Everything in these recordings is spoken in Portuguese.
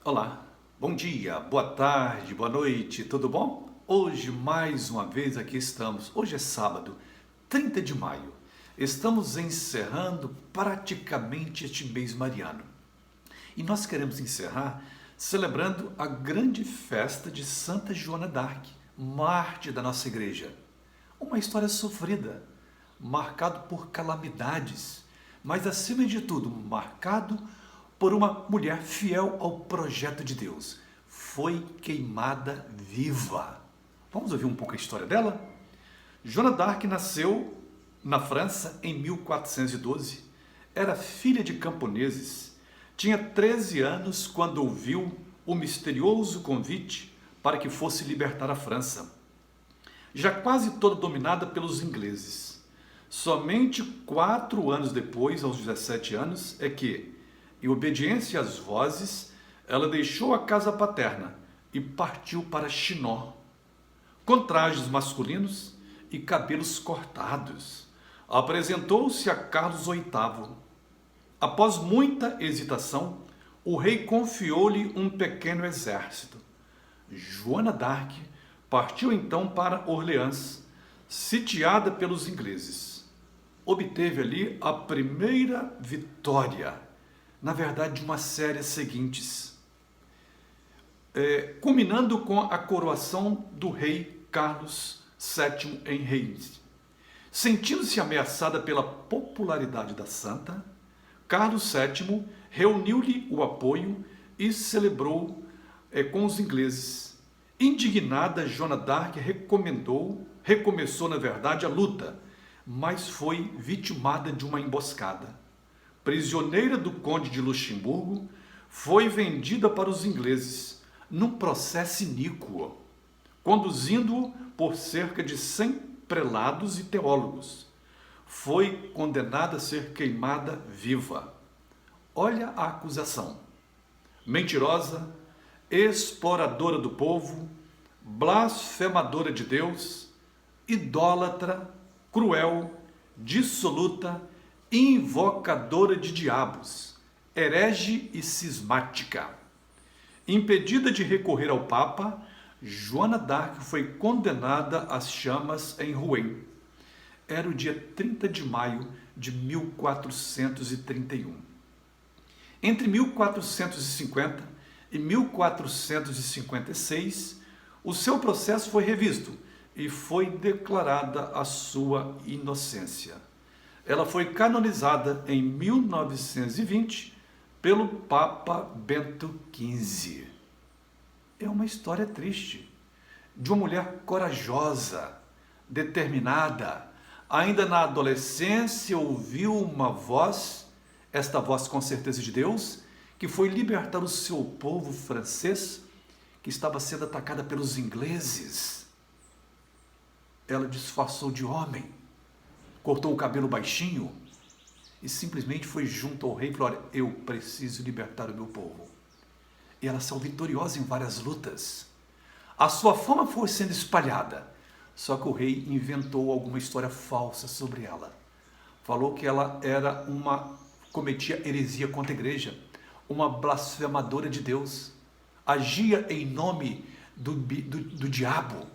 Olá, bom dia, boa tarde, boa noite, tudo bom? Hoje, mais uma vez, aqui estamos. Hoje é sábado, 30 de maio. Estamos encerrando praticamente este mês mariano. E nós queremos encerrar celebrando a grande festa de Santa Joana d'Arc, mártir da nossa igreja. Uma história sofrida, marcado por calamidades, mas acima de tudo, marcado por uma mulher fiel ao projeto de Deus. Foi queimada viva. Vamos ouvir um pouco a história dela? Joana d'Arc nasceu na França em 1412. Era filha de camponeses. Tinha 13 anos quando ouviu o misterioso convite para que fosse libertar a França, já quase toda dominada pelos ingleses. Somente 4 anos depois, aos 17 anos, é que, em obediência às vozes, ela deixou a casa paterna e partiu para Chinon, com trajes masculinos e cabelos cortados. Apresentou-se a Carlos VIII. Após muita hesitação, o rei confiou-lhe um pequeno exército. Joana d'Arc partiu então para Orleans, sitiada pelos ingleses. Obteve ali a primeira vitória, na verdade, de uma série seguintes, culminando com a coroação do rei Carlos VII em Reims. Sentindo-se ameaçada pela popularidade da santa, Carlos VII reuniu-lhe o apoio e celebrou com os ingleses. Indignada, Joana d'Arc recomeçou, na verdade, a luta, mas foi vitimada de uma emboscada. Prisioneira do conde de Luxemburgo, foi vendida para os ingleses num processo iníquo, conduzindo-o por cerca de 100 prelados e teólogos. Foi condenada a ser queimada viva. Olha a acusação: mentirosa, exploradora do povo, blasfemadora de Deus, idólatra, cruel, dissoluta, invocadora de diabos, herege e cismática. Impedida de recorrer ao Papa, Joana d'Arc foi condenada às chamas em Rouen. Era o dia 30 de maio de 1431. Entre 1450 e 1456, o seu processo foi revisto e foi declarada a sua inocência. Ela foi canonizada em 1920 pelo Papa Bento XV. É uma história triste, de uma mulher corajosa, determinada. Ainda na adolescência ouviu uma voz, esta voz com certeza de Deus, que foi libertar o seu povo francês, que estava sendo atacada pelos ingleses. Ela disfarçou de homem, cortou o cabelo baixinho e simplesmente foi junto ao rei e falou: olha, eu preciso libertar o meu povo. E ela saiu vitoriosa em várias lutas. A sua fama foi sendo espalhada, só que o rei inventou alguma história falsa sobre ela. Falou que ela cometia heresia contra a igreja, uma blasfemadora de Deus, agia em nome do diabo.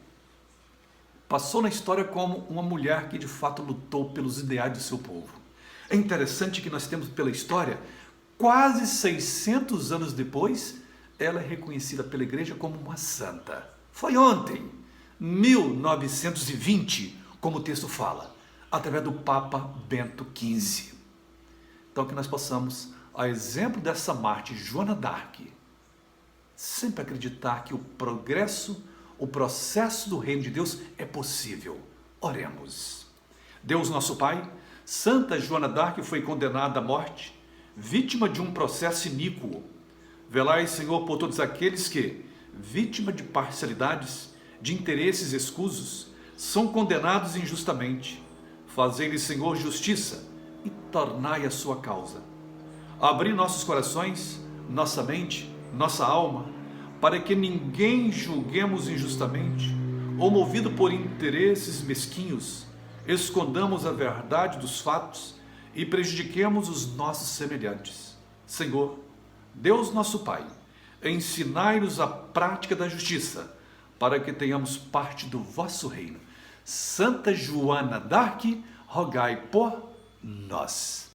Passou na história como uma mulher que de fato lutou pelos ideais do seu povo. É interessante que nós temos pela história, quase 600 anos depois, ela é reconhecida pela igreja como uma santa. Foi ontem, 1920, como o texto fala, através do Papa Bento XV. Então que nós possamos, a exemplo dessa mártir Joana d'Arc, sempre acreditar que o progresso, o processo do reino de Deus é possível. Oremos. Deus nosso Pai, Santa Joana d'Arc foi condenada à morte, vítima de um processo iníquo. Velai, Senhor, por todos aqueles que, vítima de parcialidades, de interesses escusos, são condenados injustamente. Fazei-lhes, Senhor, justiça e tornai a sua causa. Abri nossos corações, nossa mente, nossa alma, para que ninguém julguemos injustamente, ou movido por interesses mesquinhos, escondamos a verdade dos fatos e prejudiquemos os nossos semelhantes. Senhor, Deus nosso Pai, ensinai-nos a prática da justiça, para que tenhamos parte do vosso reino. Santa Joana d'Arc, rogai por nós.